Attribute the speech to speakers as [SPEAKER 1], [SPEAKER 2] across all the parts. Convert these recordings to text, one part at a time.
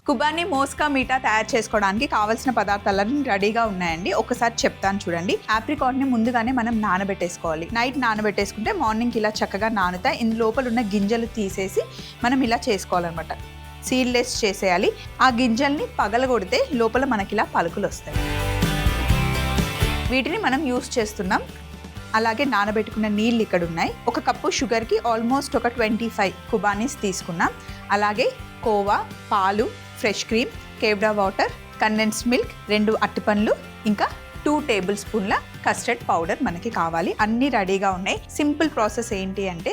[SPEAKER 1] కుబానీ మోస్కా మీఠా తయారు చేసుకోవడానికి కావాల్సిన పదార్థాలన్నీ రెడీగా ఉన్నాయండి. ఒకసారి చెప్తాను చూడండి. ఆప్రికాట్ని ముందుగానే మనం నానబెట్టేసుకోవాలి. నైట్ నానబెట్టేసుకుంటే మార్నింగ్ ఇలా చక్కగా నానుతాయి. ఇందు లోపల ఉన్న గింజలు తీసేసి మనం ఇలా చేసుకోవాలన్నమాట. సీడ్లెస్ చేసేయాలి. ఆ గింజల్ని పగలగొడితే లోపల మనకి ఇలా పలుకులు వస్తాయి. వీటిని మనం యూస్ చేస్తున్నాం. అలాగే నానబెట్టుకున్న నీళ్ళు ఇక్కడ ఉన్నాయి. ఒక కప్పు షుగర్కి ఆల్మోస్ట్ ఒక 25 కుబానీస్ తీసుకున్నాం. అలాగే కోవా, పాలు, ఫ్రెష్ క్రీమ్, కేవ్డా వాటర్, కండెన్స్డ్ మిల్క్, 2 అరటిపండ్లు, ఇంకా 2 టేబుల్ స్పూన్ల కస్టర్డ్ పౌడర్ మనకి కావాలి. అన్నీ రెడీగా ఉన్నాయి. సింపుల్ ప్రాసెస్ ఏంటి అంటే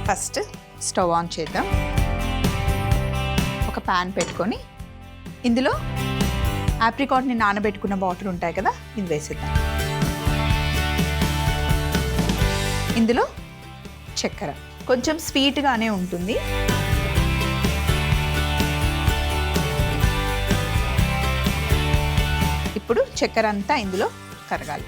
[SPEAKER 1] ఫస్ట్ స్టవ్ ఆన్ చేద్దాం. ఒక ప్యాన్ పెట్టుకొని ఇందులో ఆప్రికాట్ని నానబెట్టుకున్న వాటర్ ఉంటాయి కదా, ఇది వేసేద్దాం. ఇందులో చక్కెర కొంచెం స్వీట్గానే ఉంటుంది. ఇప్పుడు చక్కెర అంతా ఇందులో కరగాలి.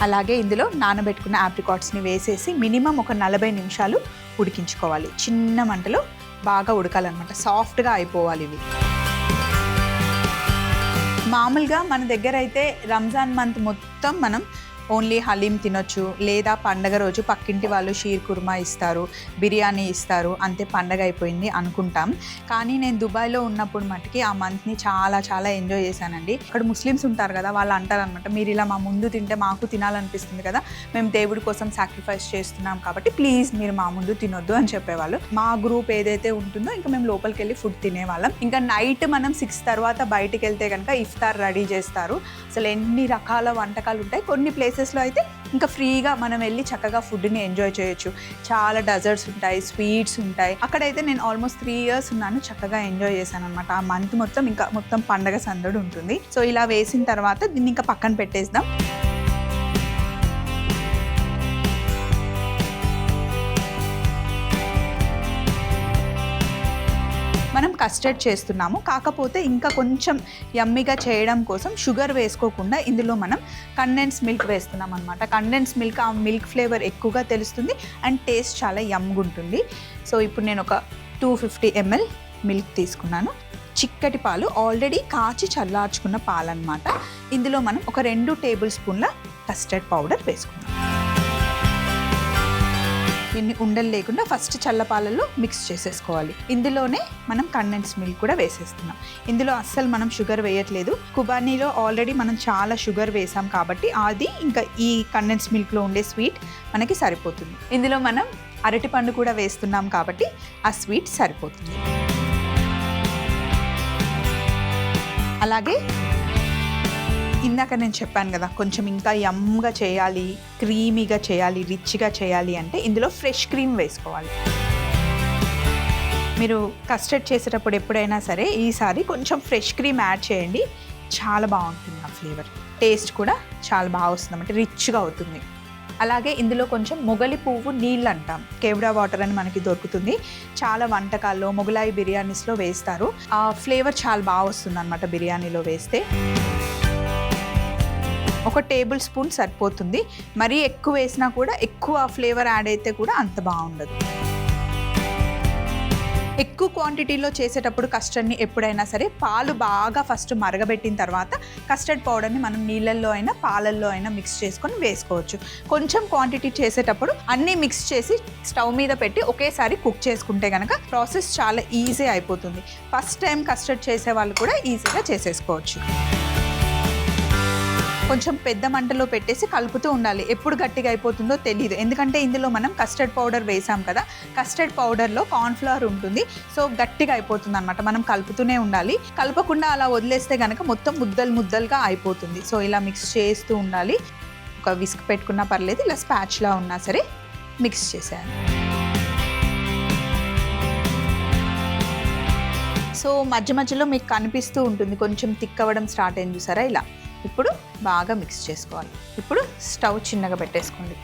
[SPEAKER 1] అలాగే ఇందులో నానబెట్టుకున్న ఆప్రికాట్స్ని వేసేసి మినిమం ఒక 40 నిమిషాలు ఉడికించుకోవాలి. చిన్న మంటలో బాగా ఉడకాలన్నమాట. సాఫ్ట్గా అయిపోవాలి ఇవి. మామూలుగా మన దగ్గర అయితే రంజాన్ మంత్ మొత్తం మనం ఓన్లీ హలీం తినొచ్చు, లేదా పండగ రోజు పక్కింటి వాళ్ళు షీర్ కుర్మా ఇస్తారు, బిర్యానీ ఇస్తారు, అంతే పండగ అయిపోయింది అనుకుంటాం. కానీ నేను దుబాయ్లో ఉన్నప్పుడు మట్టుకి ఆ మంత్ని చాలా చాలా ఎంజాయ్ చేశానండి. అక్కడ ముస్లిమ్స్ ఉంటారు కదా, వాళ్ళు అంటారనమాట, మీరు ఇలా మా ముందు తింటే మాకు తినాలనిపిస్తుంది కదా, మేము దేవుడి కోసం సాక్రిఫైస్ చేస్తున్నాం కాబట్టి ప్లీజ్ మీరు మా ముందు తినొద్దు అని చెప్పేవాళ్ళు. మా గ్రూప్ ఏదైతే ఉంటుందో ఇంకా మేము లోపలికి వెళ్ళి ఫుడ్ తినేవాళ్ళం. ఇంకా నైట్ మనం 6 తర్వాత బయటికి వెళ్తే కనుక ఇఫ్తార్ రెడీ చేస్తారు. అసలు ఎన్ని రకాల వంటకాలు ఉంటాయి. కొన్ని ప్లేసెస్లో అయితే ఇంకా ఫ్రీగా మనం వెళ్ళి చక్కగా ఫుడ్ని ఎంజాయ్ చేయొచ్చు. చాలా డెజర్ట్స్ ఉంటాయి, స్వీట్స్ ఉంటాయి. అక్కడైతే నేను ఆల్మోస్ట్ 3 years ఉన్నాను, చక్కగా ఎంజాయ్ చేశాను అనమాట. ఆ మంత్ మొత్తం ఇంకా మొత్తం పండగ సందడి ఉంటుంది. సో ఇలా వేసిన తర్వాత దీన్ని ఇంకా పక్కన పెట్టేద్దాం. మనం కస్టర్డ్ చేస్తున్నాము, కాకపోతే ఇంకా కొంచెం యమ్మీగా చేయడం కోసం షుగర్ వేసుకోకుండా ఇందులో మనం కండెన్స్డ్ మిల్క్ వేస్తున్నాం అనమాట. కండెన్స్డ్ మిల్క్, ఆ మిల్క్ ఫ్లేవర్ ఎక్కువగా తెలుస్తుంది అండ్ టేస్ట్ చాలా యమ్గా ఉంటుంది. సో ఇప్పుడు నేను ఒక 250 ml మిల్క్ తీసుకున్నాను. చిక్కటి పాలు, ఆల్రెడీ కాచి చల్లార్చుకున్న పాలు అనమాట. ఇందులో మనం ఒక 2 టేబుల్ స్పూన్ల కస్టర్డ్ పౌడర్ వేసుకున్నాం. దీన్ని ఉండలు లేకుండా ఫస్ట్ చల్లపాలలో మిక్స్ చేసేసుకోవాలి. ఇందులోనే మనం కండెన్స్డ్ మిల్క్ కూడా వేసేస్తున్నాం. ఇందులో అస్సలు మనం షుగర్ వేయట్లేదు. కుబానీలో ఆల్రెడీ మనం చాలా షుగర్ వేసాం కాబట్టి అది ఇంకా ఈ కండెన్స్డ్ మిల్క్లో ఉండే స్వీట్ మనకి సరిపోతుంది. ఇందులో మనం అరటిపండు కూడా వేస్తున్నాం కాబట్టి ఆ స్వీట్ సరిపోతుంది. అలాగే ఇందాక నేను చెప్పాను కదా, కొంచెం ఇంకా యమ్గా చేయాలి, క్రీమీగా చేయాలి, రిచ్గా చేయాలి అంటే ఇందులో ఫ్రెష్ క్రీమ్ వేసుకోవాలి. మీరు కస్టర్డ్ చేసేటప్పుడు ఎప్పుడైనా సరే ఈసారి కొంచెం ఫ్రెష్ క్రీమ్ యాడ్ చేయండి. చాలా బాగుంటుంది. ఆ ఫ్లేవర్, టేస్ట్ కూడా చాలా బాగా వస్తుంది అన్నమాట, రిచ్గా అవుతుంది. అలాగే ఇందులో కొంచెం మొగలి పువ్వు నీళ్ళు అంటాం, కేవ్డా వాటర్ అని మనకి దొరుకుతుంది. చాలా వంటకాల్లో, మొగలాయి బిర్యానీస్లో వేస్తారు. ఆ ఫ్లేవర్ చాలా బాగా వస్తుంది అన్నమాట బిర్యానీలో వేస్తే. 1 టేబుల్ స్పూన్ సరిపోతుంది. మరీ ఎక్కువ వేసినా కూడా, ఎక్కువ ఫ్లేవర్ యాడ్ అయితే కూడా అంత బాగుండదు. ఎక్కువ క్వాంటిటీలో చేసేటప్పుడు కస్టర్డ్ని ఎప్పుడైనా సరే పాలు బాగా ఫస్ట్ మరగబెట్టిన తర్వాత కస్టర్డ్ పౌడర్ని మనం నీళ్ళల్లో అయినా పాలల్లో అయినా మిక్స్ చేసుకొని వేసుకోవచ్చు. కొంచెం క్వాంటిటీ చేసేటప్పుడు అన్నీ మిక్స్ చేసి స్టవ్ మీద పెట్టి ఒకేసారి కుక్ చేసుకుంటే కనుక ప్రాసెస్ చాలా ఈజీ అయిపోతుంది. ఫస్ట్ టైం కస్టర్డ్ చేసే వాళ్ళు కూడా ఈజీగా చేసేసుకోవచ్చు. కొంచెం పెద్ద మంటలో పెట్టేసి కలుపుతూ ఉండాలి. ఎప్పుడు గట్టిగా అయిపోతుందో తెలియదు, ఎందుకంటే ఇందులో మనం కస్టర్డ్ పౌడర్ వేసాం కదా. కస్టర్డ్ పౌడర్లో కార్న్ఫ్లవర్ ఉంటుంది, సో గట్టిగా అయిపోతుంది అనమాట. మనం కలుపుతూనే ఉండాలి. కలపకుండా అలా వదిలేస్తే కనుక మొత్తం ముద్దలుగా అయిపోతుంది. సో ఇలా మిక్స్ చేస్తూ ఉండాలి. ఒక విస్క్ పెట్టుకున్నా పర్లేదు, ఇలా స్పాచ్లా ఉన్నా సరే మిక్స్ చేసేయాలి. సో మధ్య మధ్యలో మీకు కనిపిస్తూ ఉంటుంది కొంచెం థిక్ అవ్వడం స్టార్ట్ అయింది చూసారా, ఇలా. ఇప్పుడు బాగా మిక్స్ చేసుకోవాలి. ఇప్పుడు స్టవ్ చిన్నగా పెట్టేసుకోండి.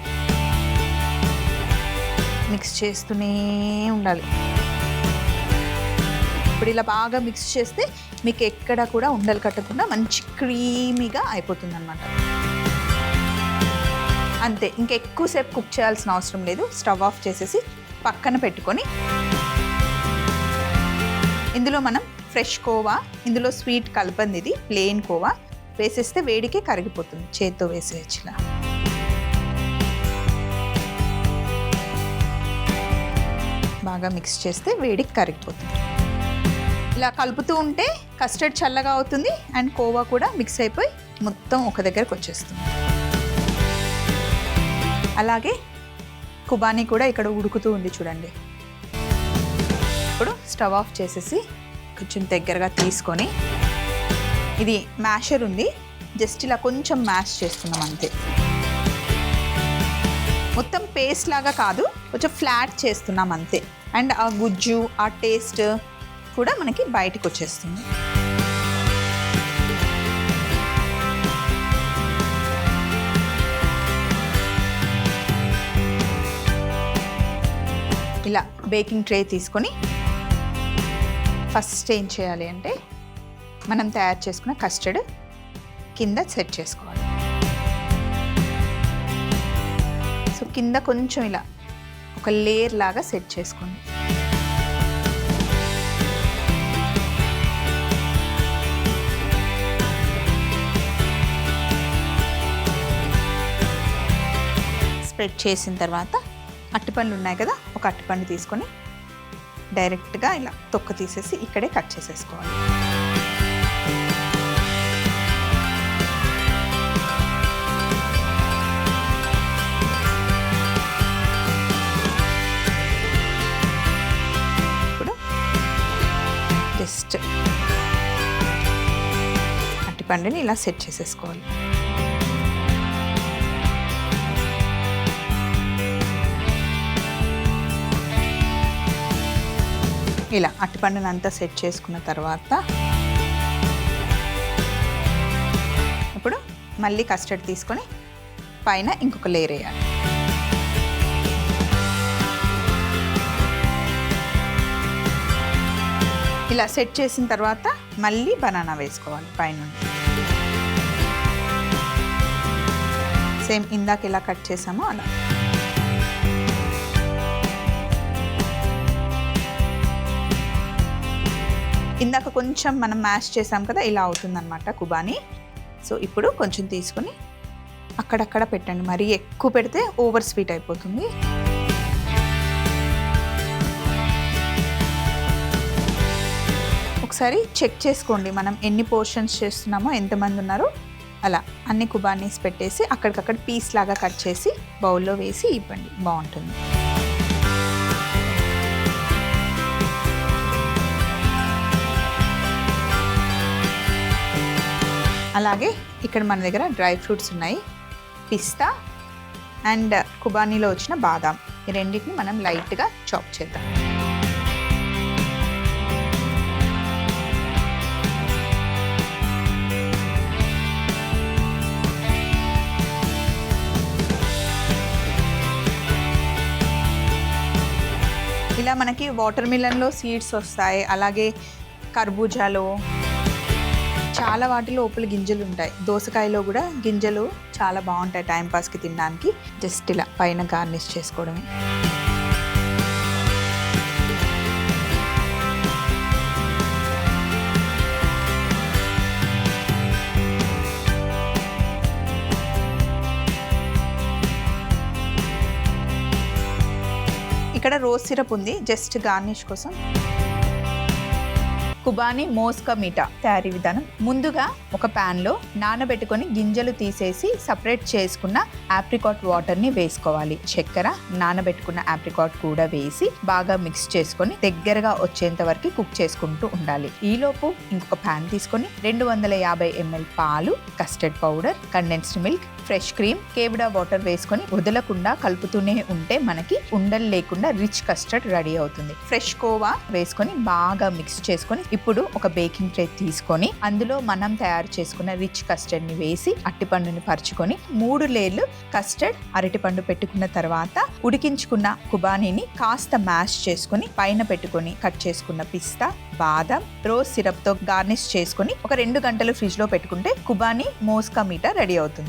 [SPEAKER 1] మిక్స్ చేస్తూనే ఉండాలి. ఇప్పుడు ఇలా బాగా మిక్స్ చేస్తే మీకు ఎక్కడ కూడా ఉండలు కట్టకుండా మంచి క్రీమీగా అయిపోతుంది అన్నమాట. అంతే, ఇంకా ఎక్కువసేపు కుక్ చేయాల్సిన అవసరం లేదు. స్టవ్ ఆఫ్ చేసేసి పక్కన పెట్టుకొని ఇందులో మనం ఫ్రెష్ కోవా, ఇందులో స్వీట్ కలపంది, ఇది ప్లెయిన్ కోవా వేసేస్తే వేడికే కరిగిపోతుంది. చేత్తో వేసేయచ్చు. ఇలా బాగా మిక్స్ చేస్తే వేడికి కరిగిపోతుంది. ఇలా కలుపుతూ ఉంటే కస్టర్డ్ చల్లగా అవుతుంది అండ్ కోవా కూడా మిక్స్ అయిపోయి మొత్తం ఒక దగ్గరకు వచ్చేస్తుంది. అలాగే కుబానీ కూడా ఇక్కడ ఉడుకుతూ ఉంది చూడండి. ఇప్పుడు స్టవ్ ఆఫ్ చేసేసి కొంచెం దగ్గరగా తీసుకొని, ఇది మ్యాషర్ ఉంది, జస్ట్ ఇలా కొంచెం మ్యాష్ చేస్తున్నాం అంతే. మొత్తం పేస్ట్ లాగా కాదు, కొంచెం ఫ్లాట్ చేస్తున్నాం అంతే. అండ్ ఆ గుజ్జు, ఆ టేస్ట్ కూడా మనకి బయటకు వచ్చేస్తుంది. ఇలా బేకింగ్ ట్రే తీసుకొని ఫస్ట్ ఏం చేయాలి అంటే మనం తయారు చేసుకున్న కస్టర్డ్ కింద సెట్ చేసుకోవాలి. సో కింద కొంచెం ఇలా ఒక లేయర్ లాగా సెట్ చేసుకోండి. స్ప్రెడ్ చేసిన తర్వాత అరటిపండ్లు ఉన్నాయి కదా, ఒక అరటిపండు తీసుకొని డైరెక్ట్గా ఇలా తొక్క తీసేసి ఇక్కడే కట్ చేసేసుకోవాలి. ఇప్పుడు జస్ట్ అరటిపండుని ఇలా సెట్ చేసేసుకోవాలి. ఇలా అరటిపండుని అంతా సెట్ చేసుకున్న తర్వాత ఇప్పుడు మళ్ళీ కస్టర్డ్ తీసుకొని పైన ఇంకొక లేయర్ వేయాలి. ఇలా సెట్ చేసిన తర్వాత మళ్ళీ బనానా వేసుకోవాలి పైన. సేమ్ ఇందాక ఎలా కట్ చేసామో అలా. ఇందాక కొంచెం మనం మ్యాష్ చేసాం కదా, ఇలా అవుతుందన్నమాట కుబానీ. సో ఇప్పుడు కొంచెం తీసుకొని అక్కడక్కడ పెట్టండి, మరీ ఎక్కువ పెడితే ఓవర్ స్వీట్ అయిపోతుంది. ఒకసారి చెక్ చేసుకోండి మనం ఎన్ని పోర్షన్స్ చేస్తున్నామో, ఎంతమంది ఉన్నారో. అలా అన్ని కుబానీస్ పెట్టేసి అక్కడికక్కడ పీస్ లాగా కట్ చేసి బౌల్లో వేసి ఇవ్వండి, బాగుంటుంది. అలాగే ఇక్కడ మన దగ్గర డ్రై ఫ్రూట్స్ ఉన్నాయి, పిస్తా అండ్ కుబానీలో వచ్చిన బాదాం. ఈ రెండింటిని మనం లైట్గా చాప్ చేద్దాం. ఇలా మనకి వాటర్ మిలన్లో సీడ్స్ వస్తాయి, అలాగే కర్బూజాలో చాలా వాటిలో లోపల గింజలు ఉంటాయి. దోసకాయలో కూడా గింజలు చాలా బాగుంటాయి టైంపాస్కి తినడానికి. జస్ట్ ఇలా పైన గార్నిష్ చేసుకోవడమే. ఇక్కడ రోజ్ సిరప్ ఉంది జస్ట్ గార్నిష్ కోసం. కుబానీ మోస్కా మీఠా తయారీ విధానం. ముందుగా ఒక ప్యాన్లో నానబెట్టుకొని గింజలు తీసేసి సపరేట్ చేసుకున్న ఆప్రికాట్ వాటర్ని వేసుకోవాలి. చక్కెర, నానబెట్టుకున్న ఆప్రికాట్ కూడా వేసి బాగా మిక్స్ చేసుకొని దగ్గరగా వచ్చేంత వరకు కుక్ చేసుకుంటూ ఉండాలి. ఈలోపు ఇంకొక ప్యాన్ తీసుకొని 250 ml పాలు, custard powder, condensed milk, fresh cream, కేవడా వాటర్ వేసుకొని వదలకుండా కలుపుతూనే ఉంటే మనకి ఉండలు లేకుండా రిచ్ కస్టర్డ్ రెడీ అవుతుంది. ఫ్రెష్ కోవా వేసుకొని బాగా మిక్స్ చేసుకొని ఇప్పుడు ఒక బేకింగ్ ట్రే తీసుకొని అందులో మనం తయారు చేసుకున్న రిచ్ కస్టర్డ్ ని వేసి అరటిపండుని పరుచుకొని 3 లేయర్లు కస్టర్డ్, అరటిపండు పెట్టుకున్న తర్వాత ఉడికించుకున్న కుబానీని కాస్త మ్యాష్ చేసుకొని పైన పెట్టుకొని కట్ చేసుకున్న పిస్తా, బాదం, రోజ్ సిరప్ తో గార్నిష్ చేసుకొని ఒక 2 గంటలు ఫ్రిడ్జ్ లో పెట్టుకుంటే కుబానీ మోస్కా మీఠా రెడీ అవుతుంది.